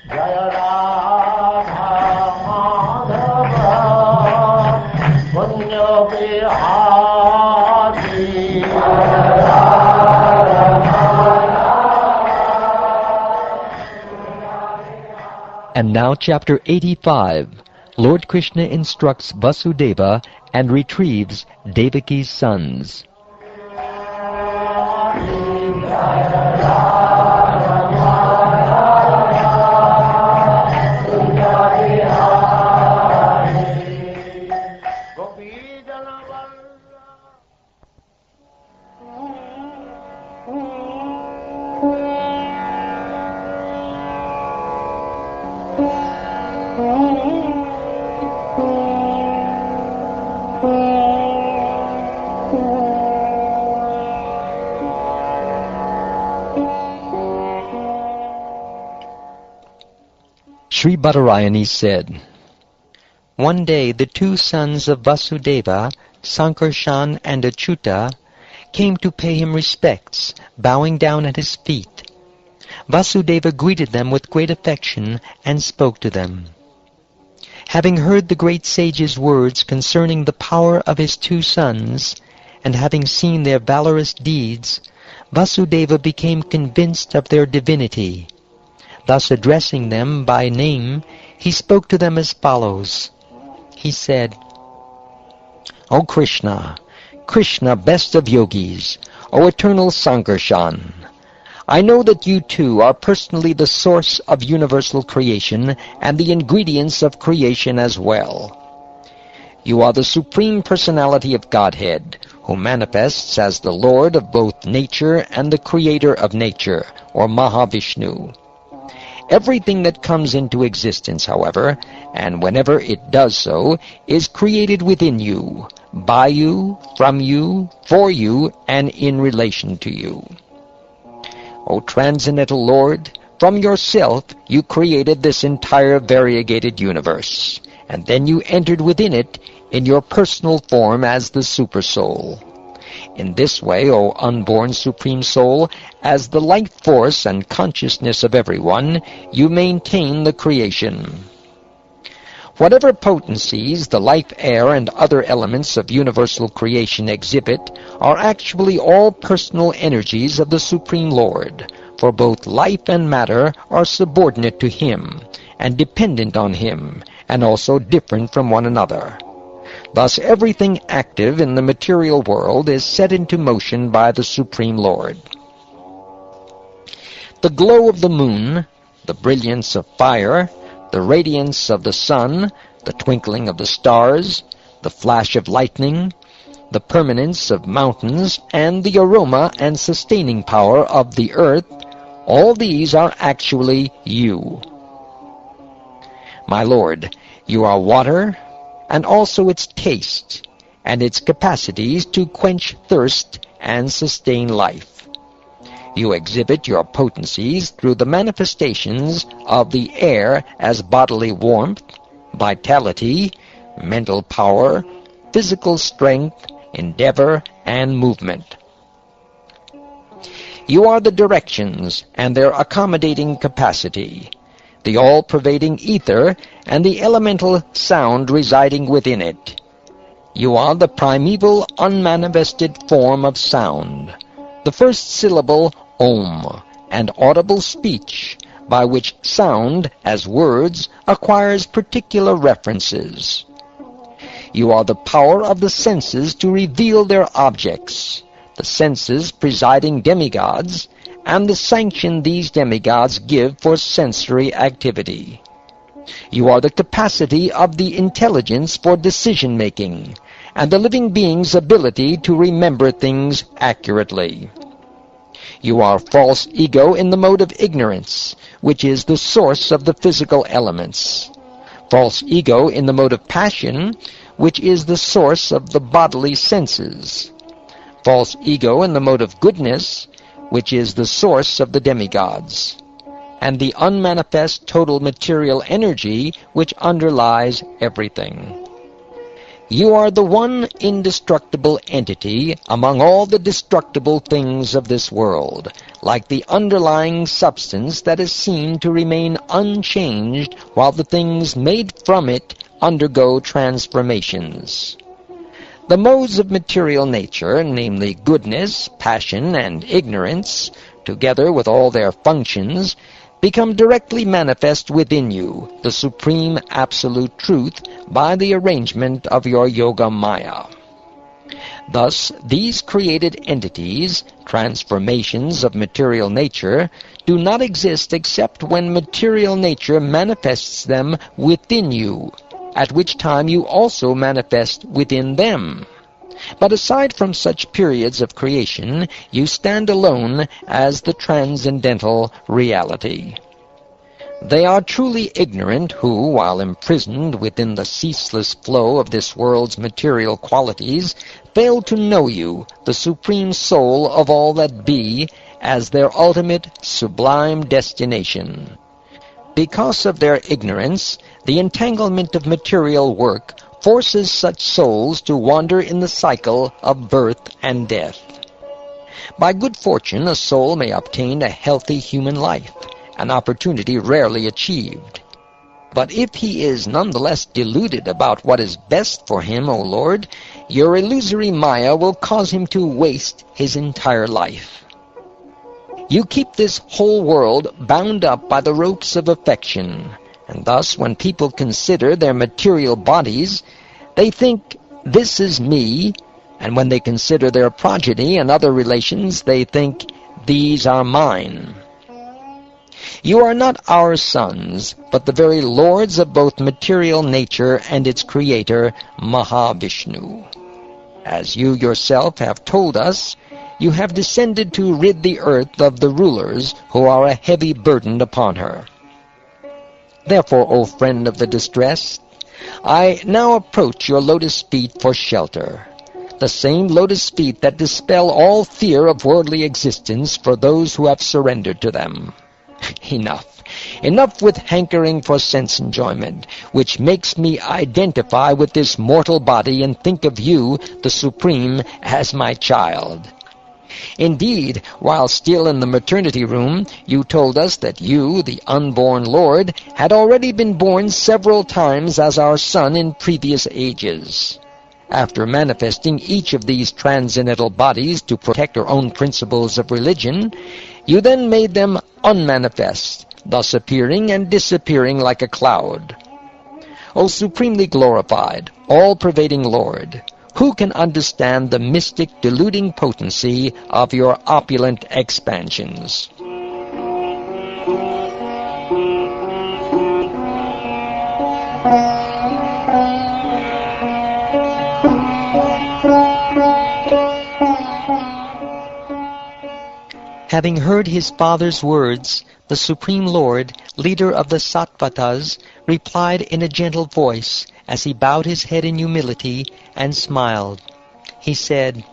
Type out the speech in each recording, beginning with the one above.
Jaya Radha Madhava Punya Bihari. And now chapter 85. Lord Krishna instructs Vasudeva and retrieves Devaki's sons. Sri Badarayani said, "One day the two sons of Vasudeva, Sankarshan and Achyuta, came to pay him respects, bowing down at his feet. Vasudeva greeted them with great affection and spoke to them. Having heard the great sage's words concerning the power of his two sons, and having seen their valorous deeds, Vasudeva became convinced of their divinity. Thus addressing them by name, he spoke to them as follows. He said, O Krishna, Krishna, best of yogis, O eternal Sankarshan, I know that you too are personally the source of universal creation and the ingredients of creation as well. You are the Supreme Personality of Godhead, who manifests as the Lord of both nature and the Creator of nature, or Mahavishnu. Everything that comes into existence, however, and whenever it does so, is created within you, by you, from you, for you, and in relation to you. O Transcendental Lord, from yourself you created this entire variegated universe, and then you entered within it in your personal form as the Supersoul. In this way, O unborn Supreme Soul, as the life force and consciousness of everyone, you maintain the creation. Whatever potencies the life air and other elements of universal creation exhibit are actually all personal energies of the Supreme Lord, for both life and matter are subordinate to Him, and dependent on Him, and also different from one another. Thus everything active in the material world is set into motion by the Supreme Lord. The glow of the moon, the brilliance of fire, the radiance of the sun, the twinkling of the stars, the flash of lightning, the permanence of mountains, and the aroma and sustaining power of the earth, all these are actually you. My Lord, you are water, and also its taste, and its capacities to quench thirst and sustain life. You exhibit your potencies through the manifestations of the air as bodily warmth, vitality, mental power, physical strength, endeavor, and movement. You are the directions and their accommodating capacity, the all-pervading ether, and the elemental sound residing within it. You are the primeval unmanifested form of sound, the first syllable Om, and audible speech, by which sound, as words, acquires particular references. You are the power of the senses to reveal their objects, the senses presiding demigods, and the sanction these demigods give for sensory activity. You are the capacity of the intelligence for decision-making, and the living being's ability to remember things accurately. You are false ego in the mode of ignorance, which is the source of the physical elements. False ego in the mode of passion, which is the source of the bodily senses. False ego in the mode of goodness, which is the source of the demigods, and the unmanifest total material energy which underlies everything. You are the one indestructible entity among all the destructible things of this world, like the underlying substance that is seen to remain unchanged while the things made from it undergo transformations. The modes of material nature, namely goodness, passion, and ignorance, together with all their functions, become directly manifest within you, the supreme absolute truth, by the arrangement of your Yoga Maya. Thus, these created entities, transformations of material nature, do not exist except when material nature manifests them within you, at which time you also manifest within them. But aside from such periods of creation, you stand alone as the transcendental reality. They are truly ignorant who, while imprisoned within the ceaseless flow of this world's material qualities, fail to know you, the supreme soul of all that be, as their ultimate sublime destination. Because of their ignorance, the entanglement of material work forces such souls to wander in the cycle of birth and death. By good fortune, a soul may obtain a healthy human life, an opportunity rarely achieved. But if he is nonetheless deluded about what is best for him, O Lord, your illusory Maya will cause him to waste his entire life. You keep this whole world bound up by the ropes of affection, and thus when people consider their material bodies, they think, this is me, and when they consider their progeny and other relations, they think, these are mine. You are not our sons, but the very lords of both material nature and its creator, Mahavishnu. As you yourself have told us, you have descended to rid the earth of the rulers who are a heavy burden upon her. Therefore, O friend of the distressed, I now approach your lotus feet for shelter, the same lotus feet that dispel all fear of worldly existence for those who have surrendered to them. Enough. Enough with hankering for sense enjoyment, which makes me identify with this mortal body and think of you, the Supreme, as my child. Indeed, while still in the maternity room, you told us that you, the unborn Lord, had already been born several times as our son in previous ages. After manifesting each of these transcendental bodies to protect your own principles of religion, you then made them unmanifest, thus appearing and disappearing like a cloud. O supremely glorified, all-pervading Lord, who can understand the mystic deluding potency of your opulent expansions? Having heard his father's words, the Supreme Lord, leader of the Sattvatas, replied in a gentle voice as he bowed his head in humility and smiled. He said,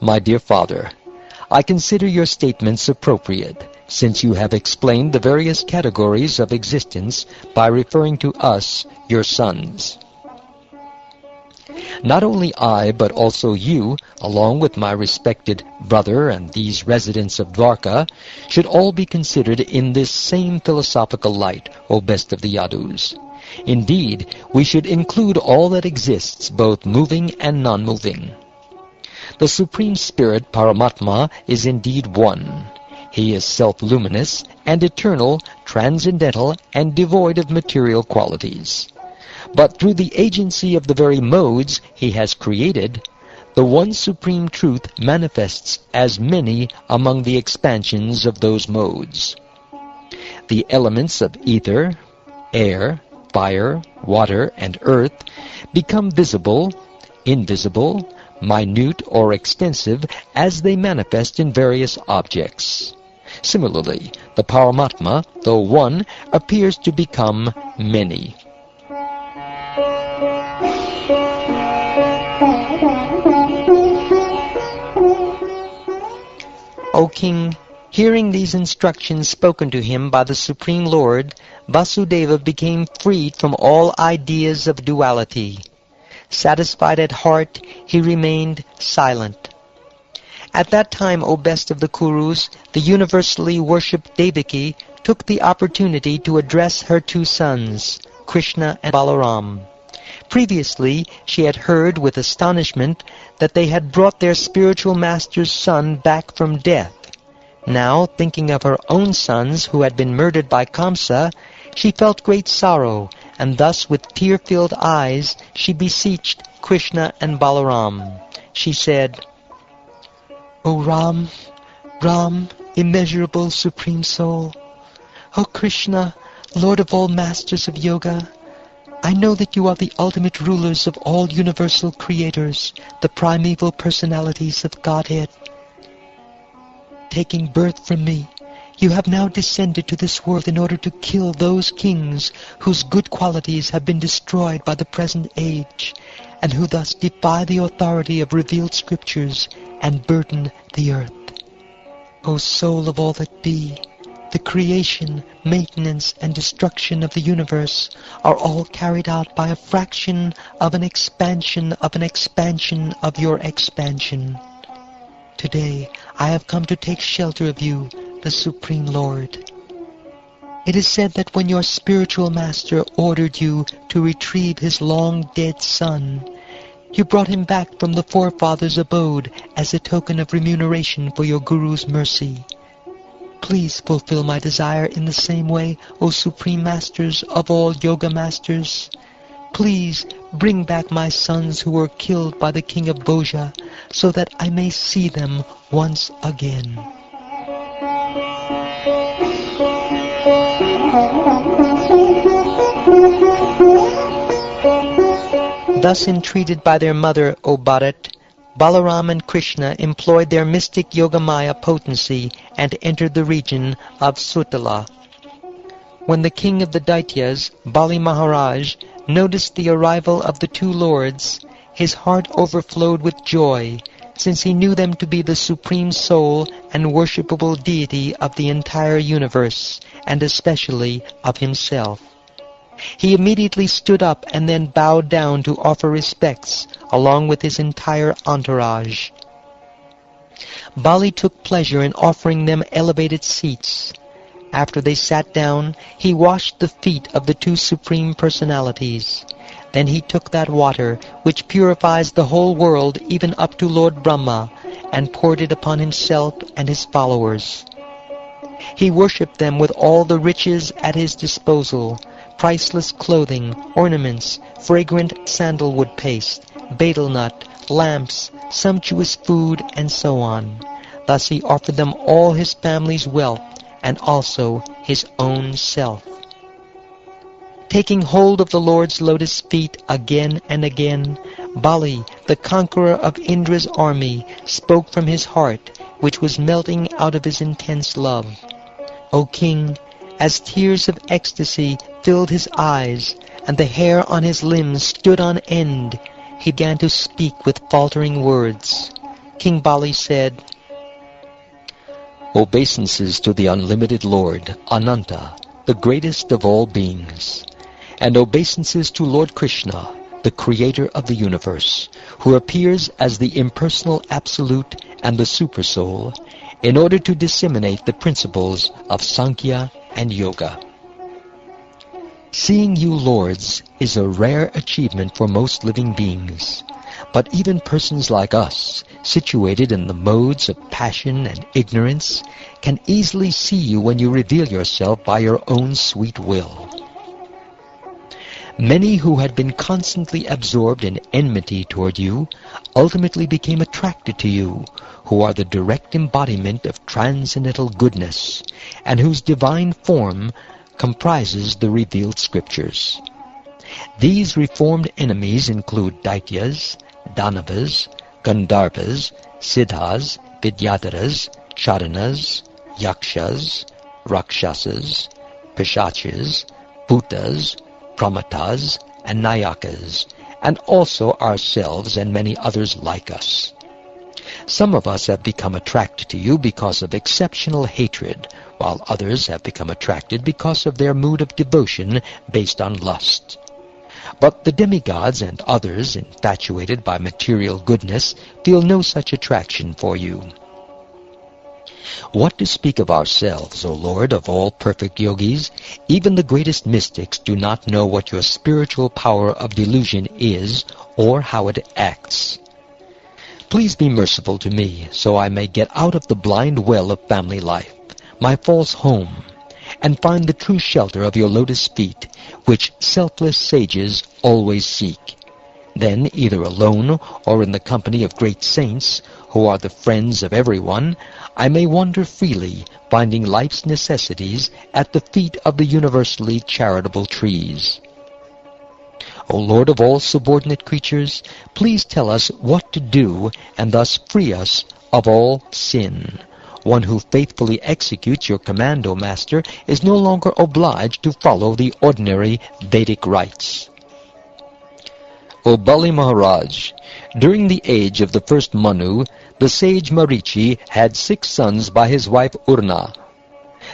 My dear father, I consider your statements appropriate, since you have explained the various categories of existence by referring to us, your sons. Not only I, but also you, along with my respected brother and these residents of Dwarka, should all be considered in this same philosophical light, O best of the Yadus. Indeed, we should include all that exists, both moving and non-moving. The Supreme Spirit, Paramatma, is indeed one. He is self-luminous and eternal, transcendental, and devoid of material qualities. But through the agency of the very modes he has created, the one supreme truth manifests as many among the expansions of those modes. The elements of ether, air, fire, water, and earth become visible, invisible, minute, or extensive as they manifest in various objects. Similarly, the Paramatma, though one, appears to become many. O King, hearing these instructions spoken to him by the Supreme Lord, Vasudeva became freed from all ideas of duality. Satisfied at heart, he remained silent. At that time, O best of the Kurus, the universally worshipped Devaki took the opportunity to address her two sons, Krishna and Balaram. Previously, she had heard with astonishment that they had brought their spiritual master's son back from death. Now, thinking of her own sons who had been murdered by Kamsa, she felt great sorrow, and thus with tear-filled eyes she beseeched Krishna and Balaram. She said, O Ram, Ram, immeasurable Supreme Soul, O Krishna, Lord of all masters of yoga, I know that you are the ultimate rulers of all universal creators, the primeval personalities of Godhead. Taking birth from me, you have now descended to this world in order to kill those kings whose good qualities have been destroyed by the present age, and who thus defy the authority of revealed scriptures and burden the earth. O soul of all that be, the creation, maintenance, and destruction of the universe are all carried out by a fraction of an expansion of an expansion of your expansion. Today I have come to take shelter of you, the Supreme Lord. It is said that when your spiritual master ordered you to retrieve his long-dead son, you brought him back from the forefathers' abode as a token of remuneration for your Guru's mercy. Please fulfill my desire in the same way, O Supreme Masters of all Yoga Masters. Please bring back my sons who were killed by the king of Bhoja, so that I may see them once again. Thus entreated by their mother, O Bharat, Balaram and Krishna employed their mystic Yogamaya potency and entered the region of Sutala. When the king of the Daityas, Bali Maharaj, noticed the arrival of the two lords, his heart overflowed with joy, since he knew them to be the supreme soul and worshipable deity of the entire universe, and especially of himself. He immediately stood up and then bowed down to offer respects, along with his entire entourage. Bali took pleasure in offering them elevated seats. After they sat down, he washed the feet of the two supreme personalities. Then he took that water, which purifies the whole world even up to Lord Brahma, and poured it upon himself and his followers. He worshipped them with all the riches at his disposal, priceless clothing, ornaments, fragrant sandalwood paste, betel nut, lamps, sumptuous food, and so on. Thus he offered them all his family's wealth, and also his own self. Taking hold of the Lord's lotus feet again and again, Bali, the conqueror of Indra's army, spoke from his heart, which was melting out of his intense love. O King, as tears of ecstasy filled his eyes, and the hair on his limbs stood on end, he began to speak with faltering words. King Bali said, Obeisances to the unlimited Lord, Ananta, the greatest of all beings, and obeisances to Lord Krishna, the creator of the universe, who appears as the impersonal Absolute and the Supersoul, in order to disseminate the principles of Sankhya and Yoga. Seeing you, lords, is a rare achievement for most living beings, but even persons like us, situated in the modes of passion and ignorance, can easily see you when you reveal yourself by your own sweet will. Many who had been constantly absorbed in enmity toward you ultimately became attracted to you, who are the direct embodiment of transcendental goodness, and whose divine form comprises the revealed scriptures. These reformed enemies include Daityas, Danavas, Gandharvas, Siddhas, Vidyadharas, Charanas, Yakshas, Rakshasas, Pishachas, Bhutas, Pramatas, and Nayakas, and also ourselves and many others like us. Some of us have become attracted to you because of exceptional hatred, while others have become attracted because of their mood of devotion based on lust. But the demigods and others, infatuated by material goodness, feel no such attraction for you. What to speak of ourselves, O Lord of all perfect yogis? Even the greatest mystics do not know what your spiritual power of delusion is, or how it acts. Please be merciful to me, so I may get out of the blind well of family life, my false home, and find the true shelter of your lotus feet, which selfless sages always seek. Then, either alone or in the company of great saints, who are the friends of everyone, I may wander freely, finding life's necessities at the feet of the universally charitable trees. O Lord of all subordinate creatures, please tell us what to do, and thus free us of all sin. One who faithfully executes your command, O Master, is no longer obliged to follow the ordinary Vedic rites. O Bali Maharaj, during the age of the first Manu, the sage Marichi had 6 sons by his wife Urna.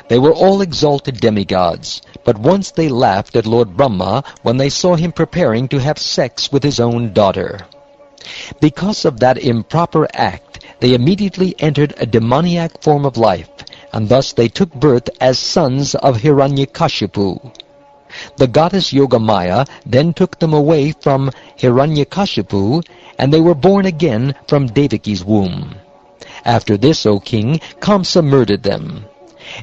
They were all exalted demigods, but once they laughed at Lord Brahma when they saw him preparing to have sex with his own daughter. Because of that improper act, they immediately entered a demoniac form of life, and thus they took birth as sons of Hiranyakashipu. The goddess Yogamaya then took them away from Hiranyakashipu, and they were born again from Devaki's womb. After this, O king, Kamsa murdered them.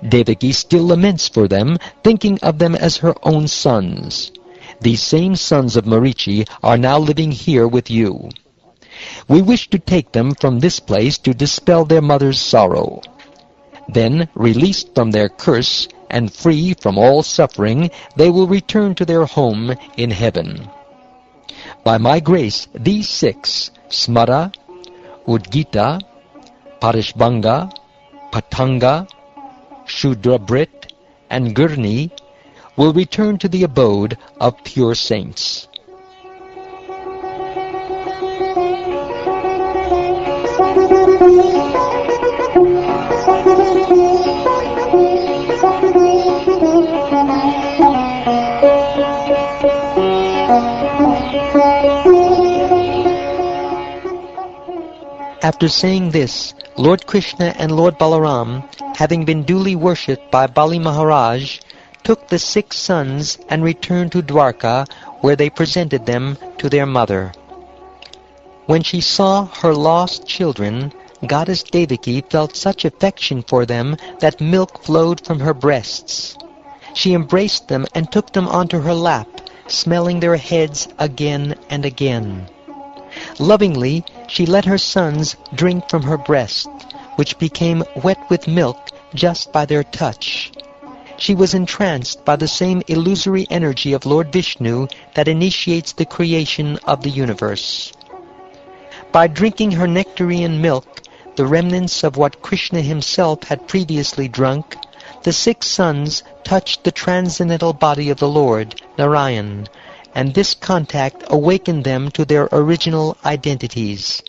Devaki still laments for them, thinking of them as her own sons. These same sons of Marichi are now living here with you. We wish to take them from this place to dispel their mother's sorrow. Then, released from their curse and free from all suffering, they will return to their home in heaven. By my grace, these 6, Smara, Udgita, Parishbanga, Patanga, Shudrabrit, and Gurni, will return to the abode of pure saints. After saying this, Lord Krishna and Lord Balaram, having been duly worshipped by Bali Maharaj, took the 6 sons and returned to Dwarka, where they presented them to their mother. When she saw her lost children, Goddess Devaki felt such affection for them that milk flowed from her breasts. She embraced them and took them onto her lap, smelling their heads again and again. Lovingly, she let her sons drink from her breast, which became wet with milk just by their touch. She was entranced by the same illusory energy of Lord Vishnu that initiates the creation of the universe. By drinking her nectarian milk, the remnants of what Krishna himself had previously drunk, the 6 sons touched the transcendental body of the Lord, Narayan, and this contact awakened them to their original identities.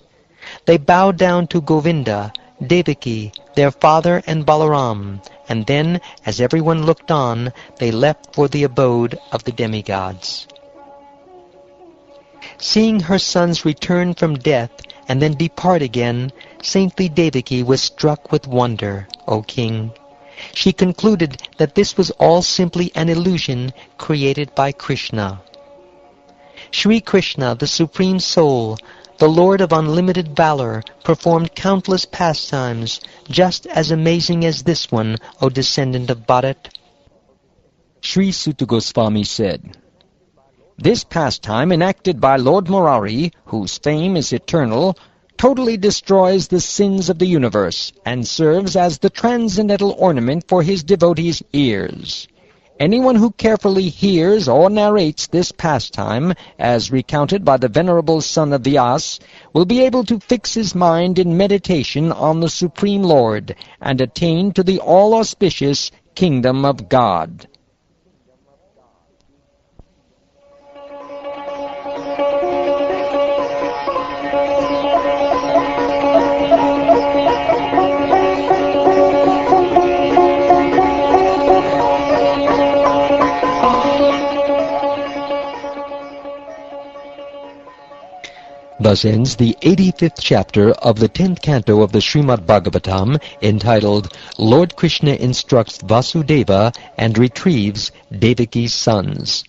They bowed down to Govinda, Devaki, their father, and Balaram, and then, as everyone looked on, they left for the abode of the demigods. Seeing her sons return from death and then depart again, saintly Devaki was struck with wonder, O king. She concluded that this was all simply an illusion created by Krishna. Sri Krishna, the Supreme Soul, the Lord of unlimited valor, performed countless pastimes, just as amazing as this one, O descendant of Bharat. Sri Suta Goswami said, "This pastime enacted by Lord Murari, whose fame is eternal, totally destroys the sins of the universe and serves as the transcendental ornament for his devotees' ears. Anyone who carefully hears or narrates this pastime, as recounted by the venerable son of Vyas, will be able to fix his mind in meditation on the Supreme Lord and attain to the all-auspicious kingdom of God." Thus ends the 85th chapter of the 10th canto of the Srimad Bhagavatam, entitled Lord Krishna Instructs Vasudeva and Retrieves Devaki's Sons.